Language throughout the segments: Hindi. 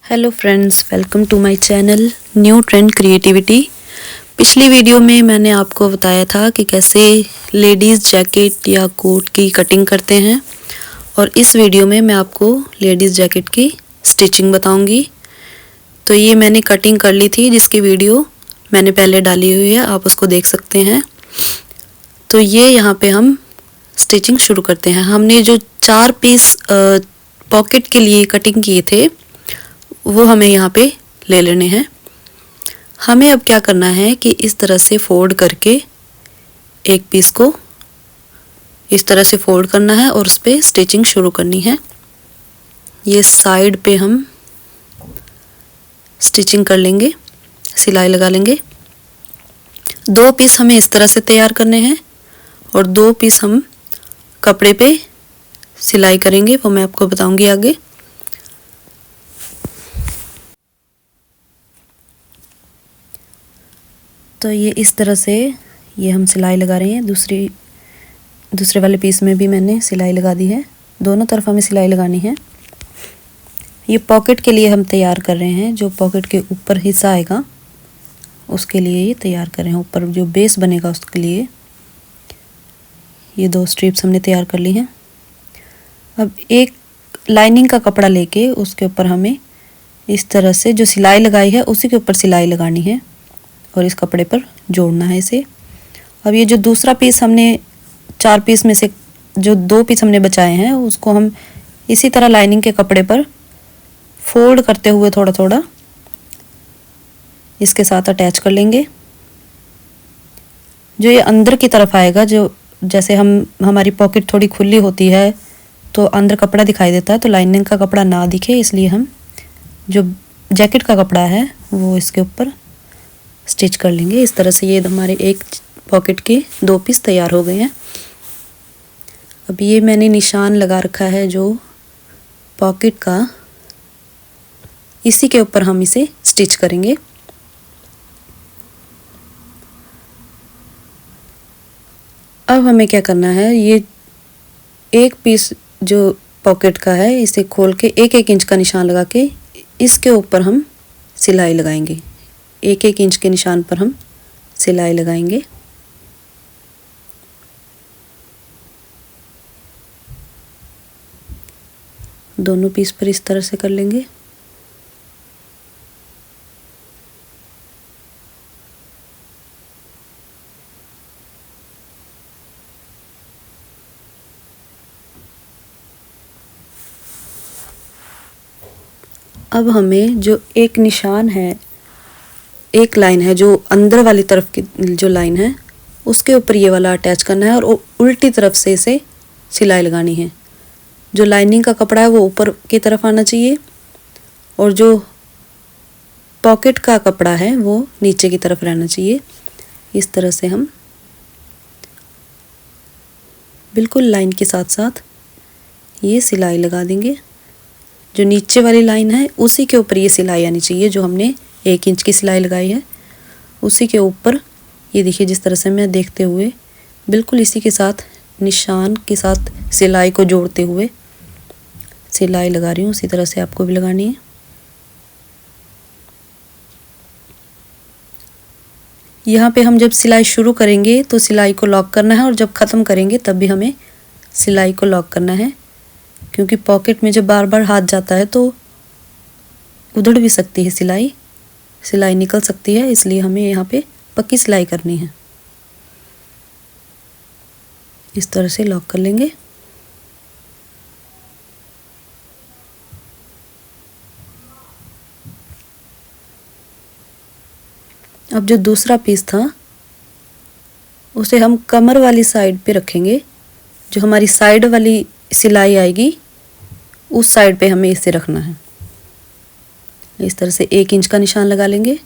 Hello friends, welcome to my channel new trend creativity. पिछली वीडियो में मैंने आपको बताया था कि कैसे लेडीज़ जैकेट या कोट की कटिंग करते हैं, और इस वीडियो में मैं आपको लेडीज़ जैकेट की स्टिचिंग बताऊंगी। तो ये मैंने कटिंग कर ली थी, जिसकी वीडियो मैंने पहले डाली हुई है, आप उसको देख सकते हैं। तो ये यहाँ पे हम स्टिचिंग शुरू करते हैं। हमने जो 4 पीस पॉकेट के लिए कटिंग किए थे वो हमें यहाँ पे ले लेने हैं। हमें अब क्या करना है कि इस तरह से फोल्ड करके एक पीस को इस तरह से फोल्ड करना है और उस पर स्टिचिंग शुरू करनी है। ये साइड पे हम स्टिचिंग कर लेंगे, सिलाई लगा लेंगे। 2 पीस हमें इस तरह से तैयार करने हैं और 2 पीस हम कपड़े पे सिलाई करेंगे, वो मैं आपको बताऊंगी आगे। तो ये इस तरह से ये हम सिलाई लगा रहे हैं। दूसरे वाले पीस में भी मैंने सिलाई लगा दी है। दोनों तरफ हमें सिलाई लगानी है। ये पॉकेट के लिए हम तैयार कर रहे हैं, जो पॉकेट के ऊपर हिस्सा आएगा उसके लिए ये तैयार कर रहे हैं। ऊपर जो बेस बनेगा उसके लिए ये 2 स्ट्रिप्स हमने तैयार कर ली हैं। अब एक लाइनिंग का कपड़ा लेके उसके ऊपर हमें इस तरह से जो सिलाई लगाई है उसी के ऊपर सिलाई लगानी है और इस कपड़े पर जोड़ना है इसे। अब ये जो दूसरा पीस हमने 4 पीस में से जो 2 पीस हमने बचाए हैं उसको हम इसी तरह लाइनिंग के कपड़े पर फोल्ड करते हुए थोड़ा थोड़ा इसके साथ अटैच कर लेंगे। जो ये अंदर की तरफ आएगा, जो जैसे हमारी पॉकेट थोड़ी खुली होती है तो अंदर कपड़ा दिखाई देता है, तो लाइनिंग का कपड़ा ना दिखे इसलिए हम जो जैकेट का कपड़ा है वो इसके ऊपर स्टिच कर लेंगे। इस तरह से ये हमारे एक पॉकेट के 2 पीस तैयार हो गए हैं। अब ये मैंने निशान लगा रखा है जो पॉकेट का, इसी के ऊपर हम इसे स्टिच करेंगे। अब हमें क्या करना है, ये एक पीस जो पॉकेट का है इसे खोल के 1-1 इंच का निशान लगा के इसके ऊपर हम सिलाई लगाएंगे। 1-1 इंच के निशान पर हम सिलाई लगाएंगे। दोनों पीस पर इस तरह से कर लेंगे। अब हमें जो एक निशान है, एक लाइन है जो अंदर वाली तरफ की जो लाइन है उसके ऊपर ये वाला अटैच करना है और उल्टी तरफ से इसे सिलाई लगानी है। जो लाइनिंग का कपड़ा है वो ऊपर की तरफ आना चाहिए और जो पॉकेट का कपड़ा है वो नीचे की तरफ रहना चाहिए। इस तरह से हम बिल्कुल लाइन के साथ साथ ये सिलाई लगा देंगे। जो नीचे वाली लाइन है उसी के ऊपर ये सिलाई आनी चाहिए। जो हमने 1 इंच की सिलाई लगाई है उसी के ऊपर ये देखिए, जिस तरह से मैं देखते हुए बिल्कुल इसी के साथ निशान के साथ सिलाई को जोड़ते हुए सिलाई लगा रही हूँ। उसी तरह से आपको भी लगानी है। यहाँ पे हम जब सिलाई शुरू करेंगे तो सिलाई को लॉक करना है और जब ख़त्म करेंगे तब भी हमें सिलाई को लॉक करना है, क्योंकि पॉकेट में जब बार बार हाथ जाता है तो उधड़ भी सकती है सिलाई निकल सकती है, इसलिए हमें यहाँ पे पक्की सिलाई करनी है। इस तरह से लॉक कर लेंगे। अब जो दूसरा पीस था उसे हम कमर वाली साइड पे रखेंगे। जो हमारी साइड वाली सिलाई आएगी उस साइड पे हमें इसे रखना है। इस तरह से 1 इंच का निशान लगा लेंगे।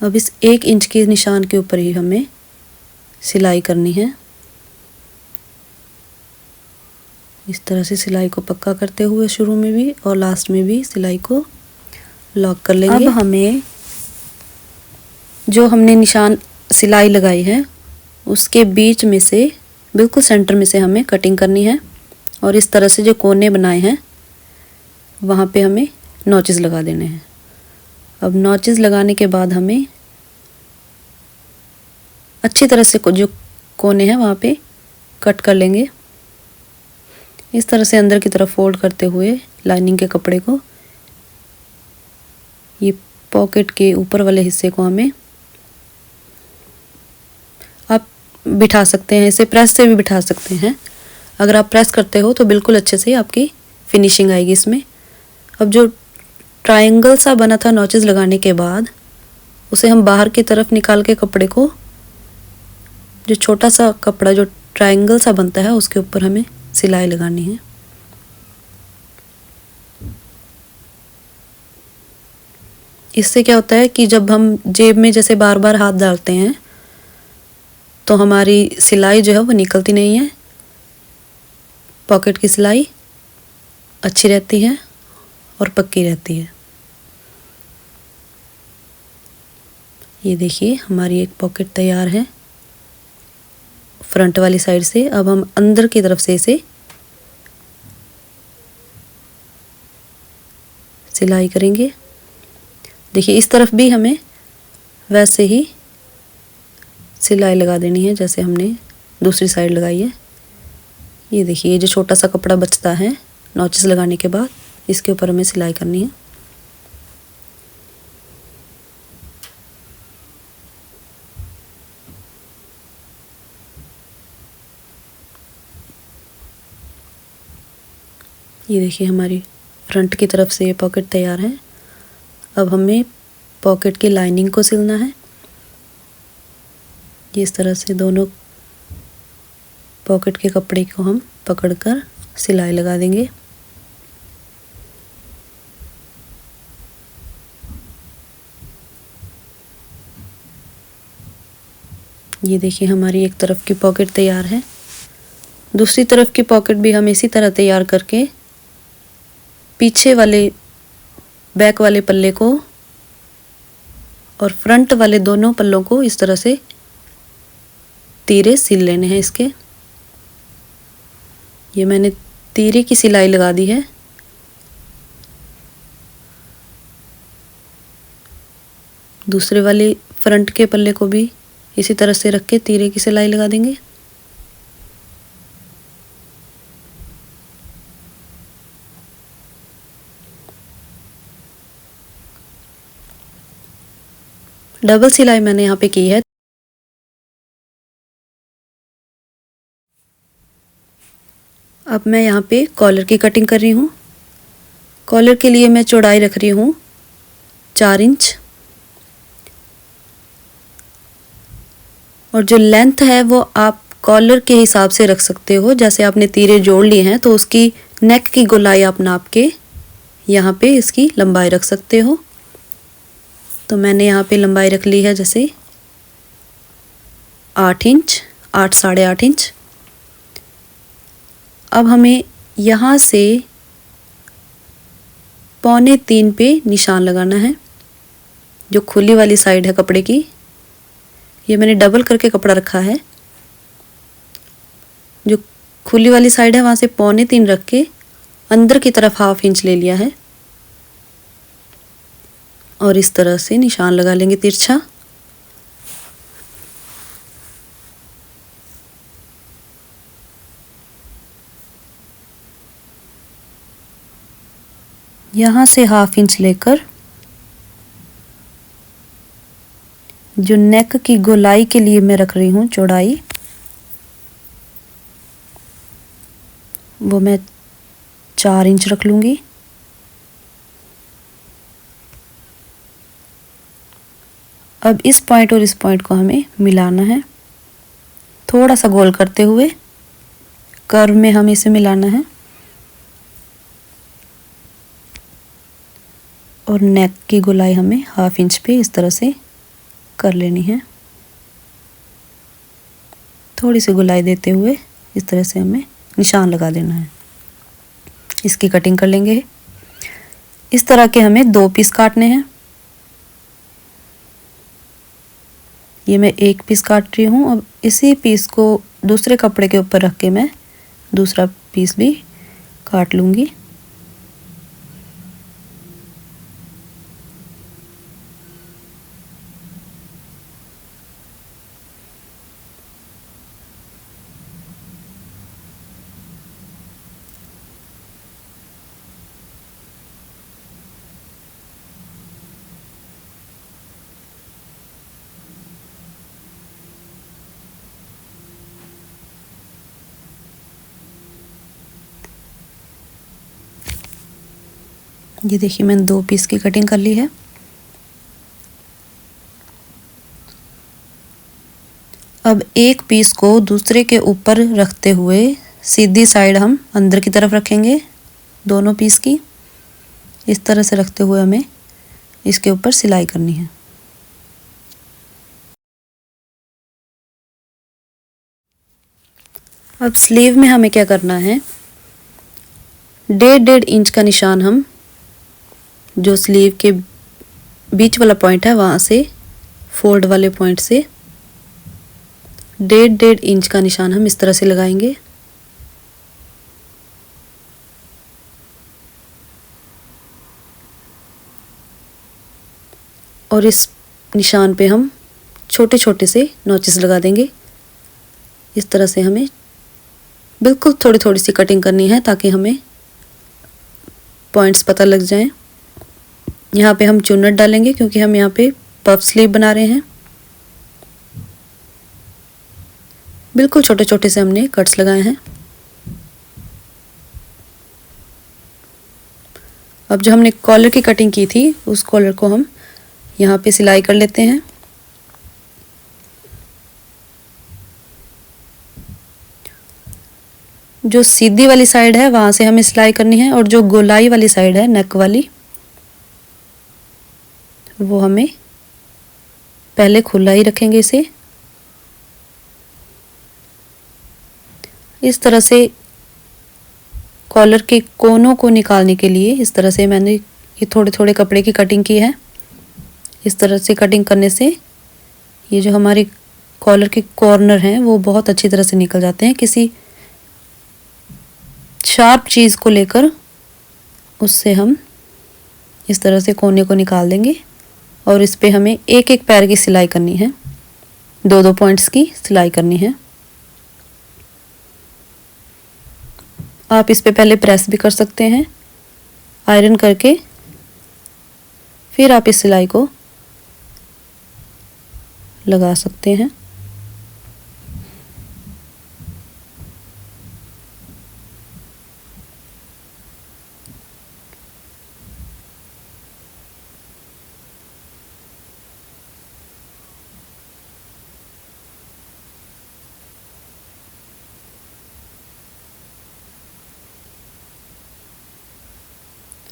अब इस 1 इंच के निशान के ऊपर ही हमें सिलाई करनी है। इस तरह से सिलाई को पक्का करते हुए शुरू में भी और लास्ट में भी सिलाई को लॉक कर लेंगे। अब हमें जो हमने निशान सिलाई लगाई है उसके बीच में से बिल्कुल सेंटर में से हमें कटिंग करनी है और इस तरह से जो कोने बनाए हैं वहाँ पे हमें नॉचेस लगा देने हैं। अब नॉचेस लगाने के बाद हमें अच्छी तरह से जो कोने हैं वहाँ पे कट कर लेंगे। इस तरह से अंदर की तरफ फोल्ड करते हुए लाइनिंग के कपड़े को ये पॉकेट के ऊपर वाले हिस्से को हमें आप बिठा सकते हैं, इसे प्रेस से भी बिठा सकते हैं। अगर आप प्रेस करते हो तो बिल्कुल अच्छे से आपकी फिनिशिंग आएगी इसमें। अब जो ट्रायंगल सा बना था नॉचेस लगाने के बाद, उसे हम बाहर की तरफ निकाल के कपड़े को, जो छोटा सा कपड़ा जो ट्रायंगल सा बनता है उसके ऊपर हमें सिलाई लगानी है। इससे क्या होता है कि जब हम जेब में जैसे बार बार हाथ डालते हैं तो हमारी सिलाई जो है वो निकलती नहीं है, पॉकेट की सिलाई अच्छी रहती है और पक्की रहती है। ये देखिए हमारी एक पॉकेट तैयार है फ्रंट वाली साइड से। अब हम अंदर की तरफ से इसे सिलाई करेंगे। देखिए इस तरफ भी हमें वैसे ही सिलाई लगा देनी है जैसे हमने दूसरी साइड लगाई है। ये देखिए ये जो छोटा सा कपड़ा बचता है नॉचेस लगाने के बाद, इसके ऊपर हमें सिलाई करनी है। ये देखिए हमारी फ्रंट की तरफ से ये पॉकेट तैयार है। अब हमें पॉकेट की लाइनिंग को सिलना है। इस तरह से दोनों पॉकेट के कपड़े को हम पकड़कर सिलाई लगा देंगे। ये देखिए हमारी एक तरफ की पॉकेट तैयार है। दूसरी तरफ की पॉकेट भी हम इसी तरह तैयार करके पीछे वाले बैक वाले पल्ले को और फ्रंट वाले दोनों पल्लों को इस तरह से तीरे सिल लेने हैं इसके। ये मैंने तीरे की सिलाई लगा दी है। दूसरे वाले फ्रंट के पल्ले को भी इसी तरह से रख के तीरे की सिलाई लगा देंगे। डबल सिलाई मैंने यहाँ पे की है। अब मैं यहाँ पे कॉलर की कटिंग कर रही हूँ। कॉलर के लिए मैं चौड़ाई रख रही हूँ 4 इंच और जो लेंथ है वो आप कॉलर के हिसाब से रख सकते हो। जैसे आपने तीरे जोड़ लिए हैं तो उसकी नेक की गोलाई आप नाप के यहाँ पे इसकी लंबाई रख सकते हो। तो मैंने यहाँ पे लंबाई रख ली है जैसे 8 इंच, 8 साढ़े 8 इंच। अब हमें यहाँ से 2.25 पे निशान लगाना है। जो खुली वाली साइड है कपड़े की, ये मैंने डबल करके कपड़ा रखा है। जो खुली वाली साइड है वहाँ से 2.25 रख के अंदर की तरफ 1/2 इंच ले लिया है और इस तरह से निशान लगा लेंगे तिरछा। यहाँ से 1/2 इंच लेकर जो नेक की गोलाई के लिए मैं रख रही हूँ चौड़ाई, वो मैं 4 इंच रख लूँगी। अब इस पॉइंट और इस पॉइंट को हमें मिलाना है, थोड़ा सा गोल करते हुए कर्व में हमें इसे मिलाना है और नेक की गोलाई हमें 1/2 इंच पे इस तरह से कर लेनी है। थोड़ी सी गोलाई देते हुए इस तरह से हमें निशान लगा देना है। इसकी कटिंग कर लेंगे। इस तरह के हमें 2 पीस काटने हैं। ये मैं 1 पीस काट रही हूँ। अब इसी पीस को दूसरे कपड़े के ऊपर रख के मैं दूसरा पीस भी काट लूँगी। ये देखिए मैंने 2 पीस की कटिंग कर ली है। अब एक पीस को दूसरे के ऊपर रखते हुए सीधी साइड हम अंदर की तरफ रखेंगे। दोनों पीस की इस तरह से रखते हुए हमें इसके ऊपर सिलाई करनी है। अब स्लीव में हमें क्या करना है, 1.5 इंच का निशान हम जो स्लीव के बीच वाला पॉइंट है वहाँ से फोल्ड वाले पॉइंट से 1.5 इंच का निशान हम इस तरह से लगाएंगे। और इस निशान पे हम छोटे छोटे से नॉचेस लगा देंगे। इस तरह से हमें बिल्कुल थोड़ी थोड़ी सी कटिंग करनी है ताकि हमें पॉइंट्स पता लग जाएं। यहाँ पे हम चुन्नट डालेंगे क्योंकि हम यहाँ पे पफ स्लीव बना रहे हैं। बिल्कुल छोटे छोटे से हमने कट्स लगाए हैं। अब जो हमने कॉलर की कटिंग की थी उस कॉलर को हम यहाँ पे सिलाई कर लेते हैं। जो सीधी वाली साइड है वहाँ से हमें सिलाई करनी है और जो गोलाई वाली साइड है नेक वाली वो हमें पहले खुला ही रखेंगे। इसे इस तरह से कॉलर के कोनों को निकालने के लिए इस तरह से मैंने ये थोड़े थोड़े कपड़े की कटिंग की है। इस तरह से कटिंग करने से ये जो हमारे कॉलर के कॉर्नर हैं वो बहुत अच्छी तरह से निकल जाते हैं। किसी शार्प चीज़ को लेकर उससे हम इस तरह से कोने को निकाल देंगे और इस पे हमें एक एक पैर की सिलाई करनी है, 2-2 पॉइंट्स की सिलाई करनी है। आप इस पे पहले प्रेस भी कर सकते हैं आयरन करके, फिर आप इस सिलाई को लगा सकते हैं।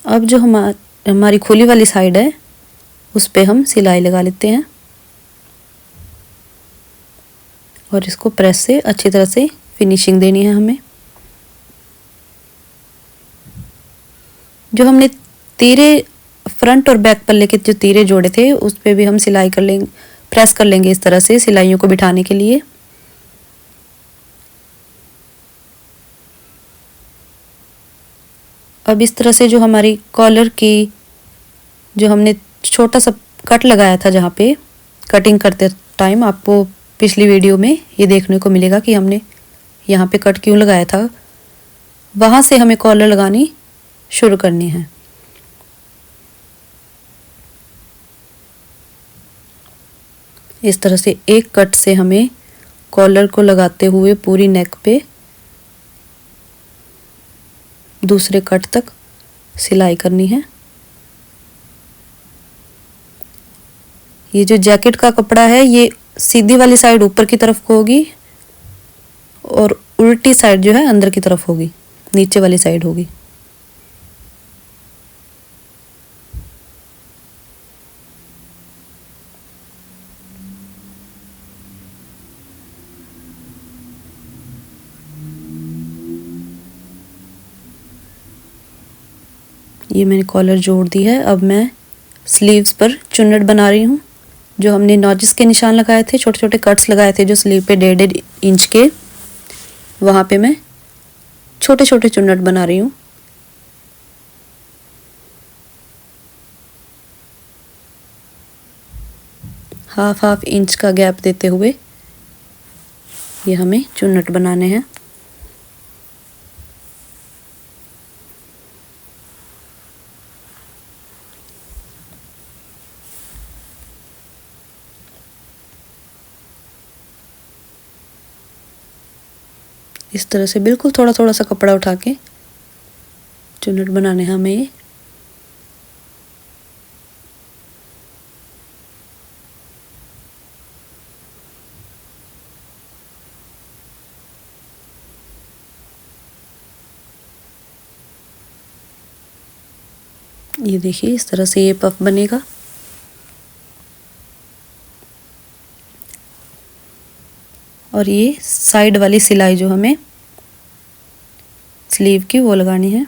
अब जो हमारी खुली वाली साइड है उस पे हम सिलाई लगा लेते हैं और इसको प्रेस से अच्छी तरह से फिनिशिंग देनी है हमें। जो हमने तीरे फ्रंट और बैक पल्ले के जो तीरे जोड़े थे उस पे भी हम सिलाई कर लेंगे, प्रेस कर लेंगे इस तरह से सिलाइयों को बिठाने के लिए। अब इस तरह से जो हमारी कॉलर की जो हमने छोटा सा कट लगाया था जहाँ पे कटिंग करते टाइम, आपको पिछली वीडियो में ये देखने को मिलेगा कि हमने यहाँ पे कट क्यों लगाया था, वहाँ से हमें कॉलर लगानी शुरू करनी है। इस तरह से एक कट से हमें कॉलर को लगाते हुए पूरी नेक पे दूसरे कट तक सिलाई करनी है। ये जो जैकेट का कपड़ा है ये सीधी वाली साइड ऊपर की तरफ को होगी और उल्टी साइड जो है अंदर की तरफ होगी, नीचे वाली साइड होगी। ये मैंने कॉलर जोड़ दी है। अब मैं स्लीव्स पर चुन्नट बना रही हूँ। जो हमने नॉचेस के निशान लगाए थे, छोटे छोटे कट्स लगाए थे जो स्लीव पे 1.5 इंच के, वहाँ पे मैं छोटे छोटे चुन्नट बना रही हूँ। हाफ इंच का गैप देते हुए ये हमें चुन्नट बनाने हैं। इस तरह से बिल्कुल थोड़ा थोड़ा सा कपड़ा उठा के चुन्नट बनाने हैं हमें। ये देखिए इस तरह से ये पफ बनेगा। और ये साइड वाली सिलाई जो हमें स्लीव की वो लगानी है।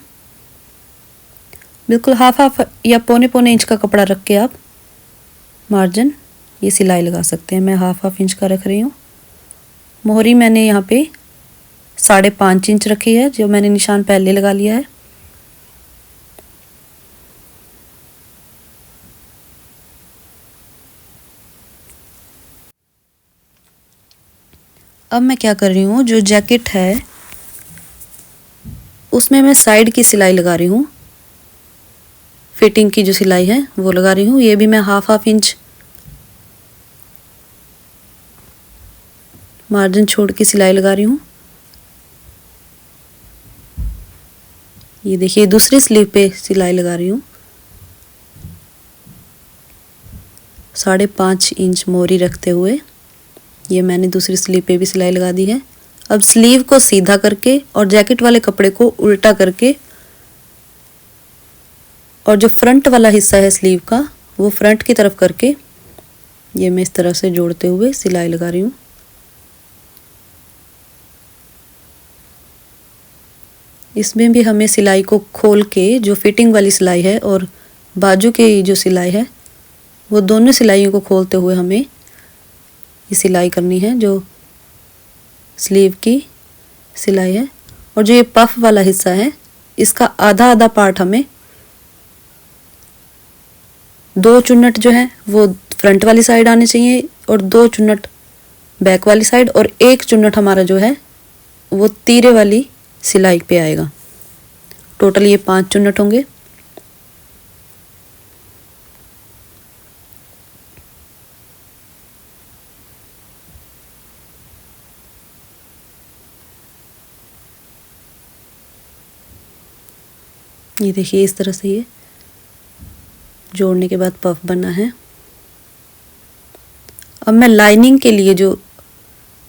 बिल्कुल हाफ या पौने इंच का कपड़ा रख के आप मार्जिन ये सिलाई लगा सकते हैं। मैं हाफ इंच का रख रही हूँ। मोहरी मैंने यहाँ पे 5.5 इंच रखी है, जो मैंने निशान पहले लगा लिया है। अब मैं क्या कर रही हूँ, जो जैकेट है उसमें मैं साइड की सिलाई लगा रही हूँ। फिटिंग की जो सिलाई है वो लगा रही हूँ। ये भी मैं हाफ इंच मार्जिन छोड़ के सिलाई लगा रही हूँ। ये देखिए दूसरी स्लीव पे सिलाई लगा रही हूँ। 5.5 इंच मोहरी रखते हुए ये मैंने दूसरी स्लीव पे भी सिलाई लगा दी है। अब स्लीव को सीधा करके और जैकेट वाले कपड़े को उल्टा करके और जो फ्रंट वाला हिस्सा है स्लीव का वो फ्रंट की तरफ करके ये मैं इस तरह से जोड़ते हुए सिलाई लगा रही हूँ। इसमें भी हमें सिलाई को खोल के जो फिटिंग वाली सिलाई है और बाजू की जो सिलाई है वो दोनों सिलाइयों को खोलते हुए हमें ये सिलाई करनी है, जो स्लीव की सिलाई है। और जो ये पफ वाला हिस्सा है इसका आधा आधा पार्ट हमें 2 चुन्नट जो है वो फ्रंट वाली साइड आने चाहिए और 2 चुन्नट बैक वाली साइड और 1 चुन्नट हमारा जो है वो तीरे वाली सिलाई पे आएगा। टोटल ये 5 चुन्नट होंगे। ये देखिए इस तरह से ये जोड़ने के बाद पफ बना है। अब मैं लाइनिंग के लिए जो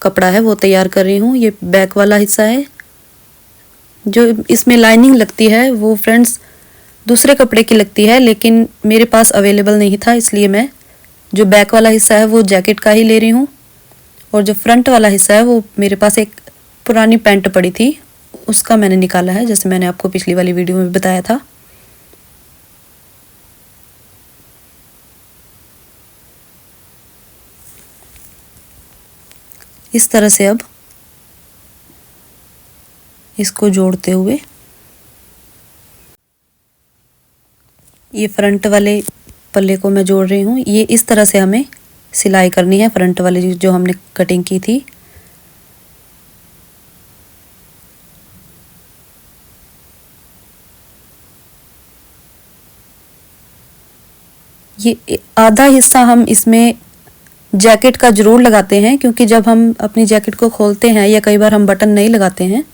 कपड़ा है वो तैयार कर रही हूँ। ये बैक वाला हिस्सा है। जो इसमें लाइनिंग लगती है वो फ्रेंड्स दूसरे कपड़े की लगती है, लेकिन मेरे पास अवेलेबल नहीं था, इसलिए मैं जो बैक वाला हिस्सा है वो जैकेट का ही ले रही हूँ। और जो फ्रंट वाला हिस्सा है वो मेरे पास एक पुरानी पैंट पड़ी थी उसका मैंने निकाला है, जैसे मैंने आपको पिछली वाली वीडियो में बताया था। इस तरह से अब इसको जोड़ते हुए ये फ्रंट वाले पल्ले को मैं जोड़ रही हूँ। ये इस तरह से हमें सिलाई करनी है फ्रंट वाली जो हमने कटिंग की थी। ये आधा हिस्सा हम इसमें जैकेट का जरूर लगाते हैं, क्योंकि जब हम अपनी जैकेट को खोलते हैं या कई बार हम बटन नहीं लगाते हैं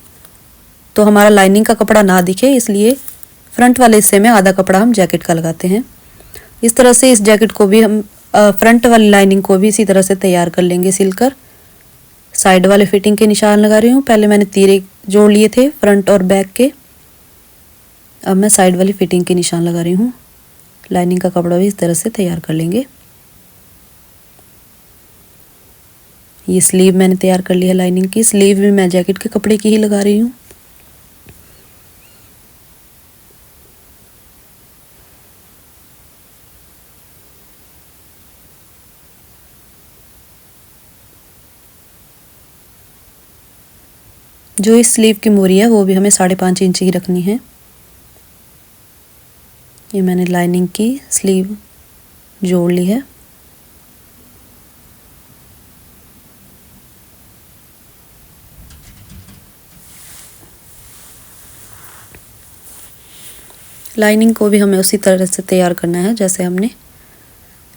तो हमारा लाइनिंग का कपड़ा ना दिखे, इसलिए फ्रंट वाले हिस्से में आधा कपड़ा हम जैकेट का लगाते हैं। इस तरह से इस जैकेट को भी हम फ्रंट वाली लाइनिंग को भी इसी तरह से तैयार कर लेंगे सिलकर। साइड वाले फिटिंग के निशान लगा रही हूँ। पहले मैंने तीरे जोड़ लिए थे फ्रंट और बैक के, अब मैं साइड वाली फिटिंग के निशान लगा रही हूँ। लाइनिंग का कपड़ा भी इस तरह से तैयार कर लेंगे। ये स्लीव मैंने तैयार कर ली है लाइनिंग की। स्लीव भी मैं जैकेट के कपड़े की ही लगा रही हूँ। जो इस स्लीव की मोरी है वो भी हमें 5.5 इंच ही रखनी है। ये मैंने लाइनिंग की स्लीव जोड़ ली है। लाइनिंग को भी हमें उसी तरह से तैयार करना है जैसे हमने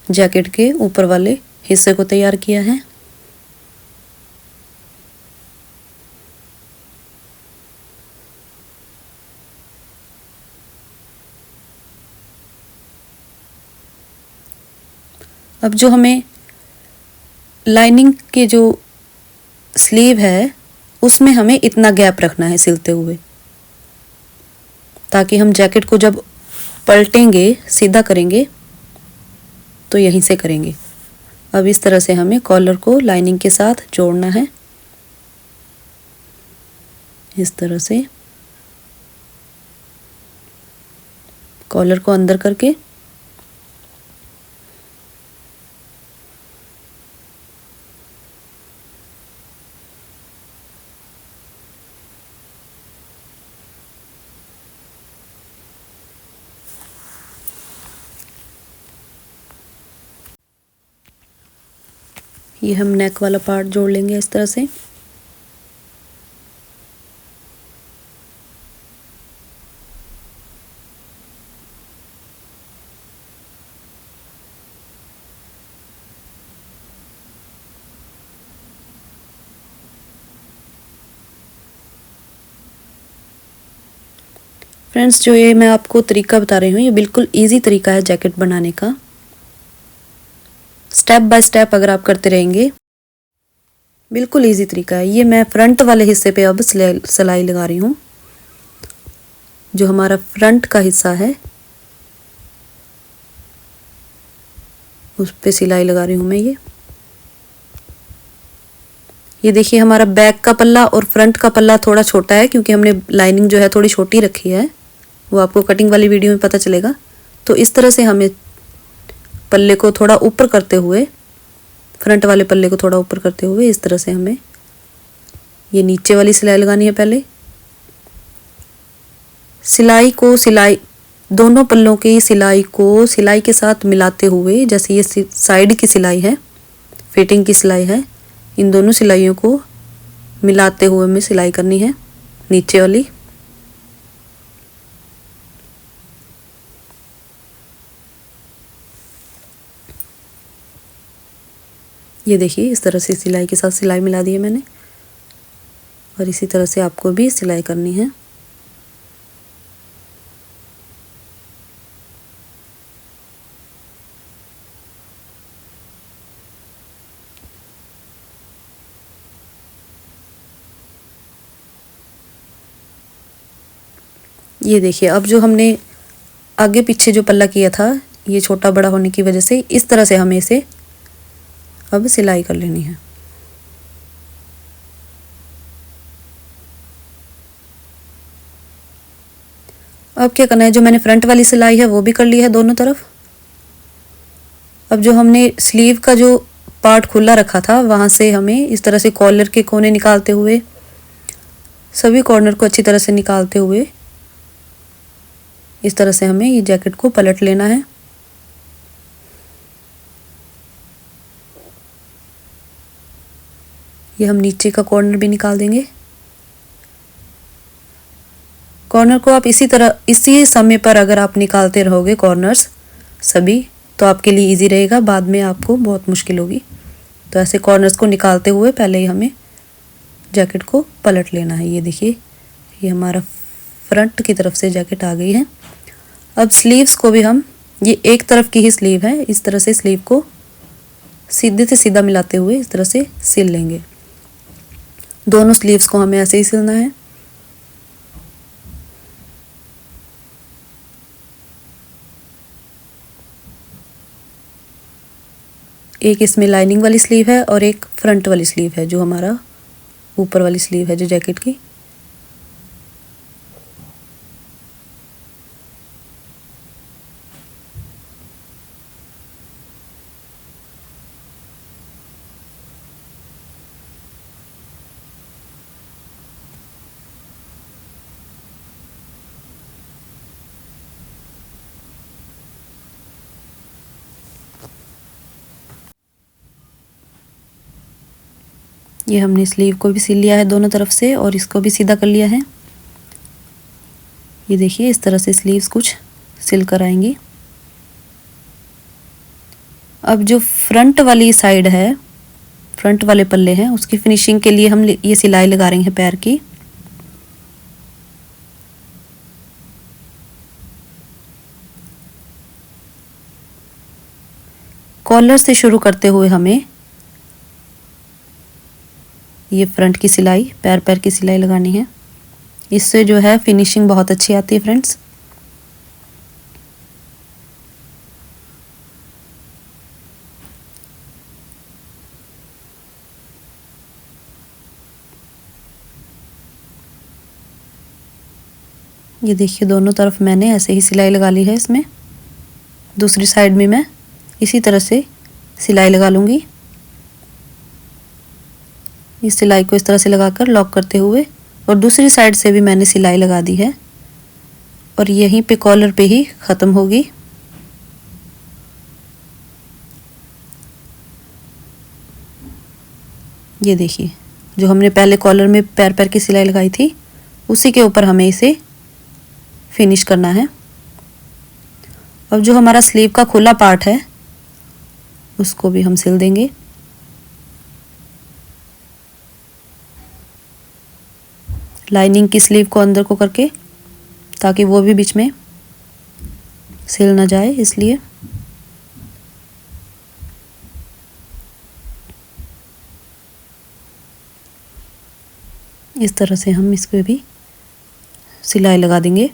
जैकेट के ऊपर वाले हिस्से को तैयार किया है। अब जो हमें लाइनिंग के जो स्लीव है उसमें हमें इतना गैप रखना है सिलते हुए, ताकि हम जैकेट को जब पलटेंगे सीधा करेंगे तो यहीं से करेंगे। अब इस तरह से हमें कॉलर को लाइनिंग के साथ जोड़ना है, इस तरह से कॉलर को अंदर करके ये हम नेक वाला पार्ट जोड़ लेंगे इस तरह से। फ्रेंड्स, जो ये मैं आपको तरीका बता रही हूँ ये बिल्कुल इजी तरीका है जैकेट बनाने का। स्टेप बाय स्टेप अगर आप करते रहेंगे बिल्कुल इजी तरीका है। ये मैं फ्रंट वाले हिस्से पे अब सिलाई लगा रही हूँ। जो हमारा फ्रंट का हिस्सा है उस पे सिलाई लगा रही हूँ मैं। ये देखिए हमारा बैक का पल्ला और फ्रंट का पल्ला थोड़ा छोटा है क्योंकि हमने लाइनिंग जो है थोड़ी छोटी रखी है, वो आपको कटिंग वाली वीडियो में पता चलेगा। तो इस तरह से हमें पल्ले को थोड़ा ऊपर करते हुए, फ्रंट वाले पल्ले को थोड़ा ऊपर करते हुए इस तरह से हमें ये नीचे वाली सिलाई लगानी है। पहले सिलाई दोनों पल्लों की सिलाई को सिलाई के साथ मिलाते हुए, जैसे ये साइड की सिलाई है, फिटिंग की सिलाई है, इन दोनों सिलाइयों को मिलाते हुए हमें सिलाई करनी है नीचे वाली। ये देखिए इस तरह से सिलाई के साथ सिलाई मिला दी है मैंने, और इसी तरह से आपको भी सिलाई करनी है। ये देखिए अब जो हमने आगे पीछे जो पल्ला किया था, ये छोटा बड़ा होने की वजह से इस तरह से हमें इसे अब सिलाई कर लेनी है। अब क्या करना है, जो मैंने फ्रंट वाली सिलाई है वो भी कर ली है दोनों तरफ। अब जो हमने स्लीव का जो पार्ट खुला रखा था वहाँ से हमें इस तरह से कॉलर के कोने निकालते हुए, सभी कॉर्नर को अच्छी तरह से निकालते हुए इस तरह से हमें ये जैकेट को पलट लेना है। ये हम नीचे का कॉर्नर भी निकाल देंगे। कॉर्नर को आप इसी समय पर अगर आप निकालते रहोगे कॉर्नर्स सभी, तो आपके लिए इजी रहेगा, बाद में आपको बहुत मुश्किल होगी। तो ऐसे कॉर्नर्स को निकालते हुए पहले ही हमें जैकेट को पलट लेना है। ये देखिए ये हमारा फ्रंट की तरफ से जैकेट आ गई है। अब स्लीव्स को भी हम, ये एक तरफ की ही स्लीव है, इस तरह से स्लीव को सीधे से सीधा मिलाते हुए इस तरह से सिल लेंगे। दोनों स्लीव्स को हमें ऐसे ही सिलना है। एक इसमें लाइनिंग वाली स्लीव है और एक फ्रंट वाली स्लीव है, जो हमारा ऊपर वाली स्लीव है जो जैकेट की। ये हमने स्लीव को भी सिल लिया है दोनों तरफ से और इसको भी सीधा कर लिया है। ये देखिए इस तरह से स्लीव्स कुछ सिल कर आएंगी। अब जो फ्रंट वाली साइड है, फ्रंट वाले पल्ले हैं, उसकी फिनिशिंग के लिए हम ये सिलाई लगा रहे हैं पैर की। कॉलर से शुरू करते हुए हमें ये फ्रंट की सिलाई, पैर की सिलाई लगानी है। इससे जो है फिनिशिंग बहुत अच्छी आती है फ्रेंड्स। ये देखिए दोनों तरफ मैंने ऐसे ही सिलाई लगा ली है। इसमें दूसरी साइड में मैं इसी तरह से सिलाई लगा लूँगी। इस सिलाई को इस तरह से लगाकर लॉक करते हुए, और दूसरी साइड से भी मैंने सिलाई लगा दी है और यहीं पे कॉलर पे ही ख़त्म होगी। ये देखिए जो हमने पहले कॉलर में पैर की सिलाई लगाई थी, उसी के ऊपर हमें इसे फिनिश करना है। अब जो हमारा स्लीव का खुला पार्ट है उसको भी हम सिल देंगे। लाइनिंग की स्लीव को अंदर को करके, ताकि वो भी बीच में सिल ना जाए, इसलिए इस तरह से हम इसको भी सिलाई लगा देंगे।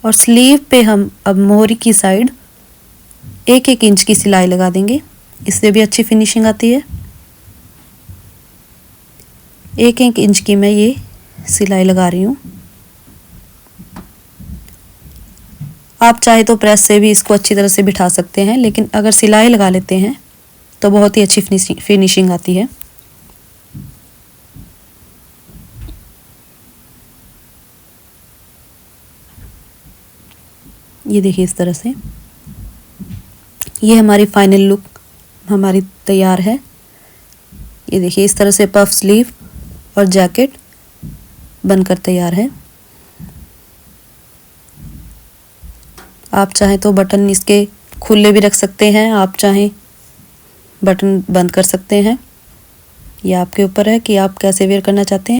और स्लीव पे हम अब मोहरी की साइड 1-1 इंच की सिलाई लगा देंगे, इससे भी अच्छी फिनिशिंग आती है। 1-1 इंच की मैं ये सिलाई लगा रही हूँ। आप चाहे तो प्रेस से भी इसको अच्छी तरह से बिठा सकते हैं, लेकिन अगर सिलाई लगा लेते हैं तो बहुत ही अच्छी फिनिशिंग आती है। ये देखिए इस तरह से ये हमारी फाइनल लुक हमारी तैयार है। ये देखिए इस तरह से पफ स्लीव और जैकेट बनकर तैयार है। आप चाहें तो बटन इसके खुले भी रख सकते हैं, आप चाहें बटन बंद कर सकते हैं। ये आपके ऊपर है कि आप कैसे वेयर करना चाहते हैं।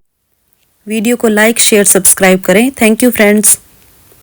वीडियो को लाइक, शेयर, सब्सक्राइब करें। Thank you friends.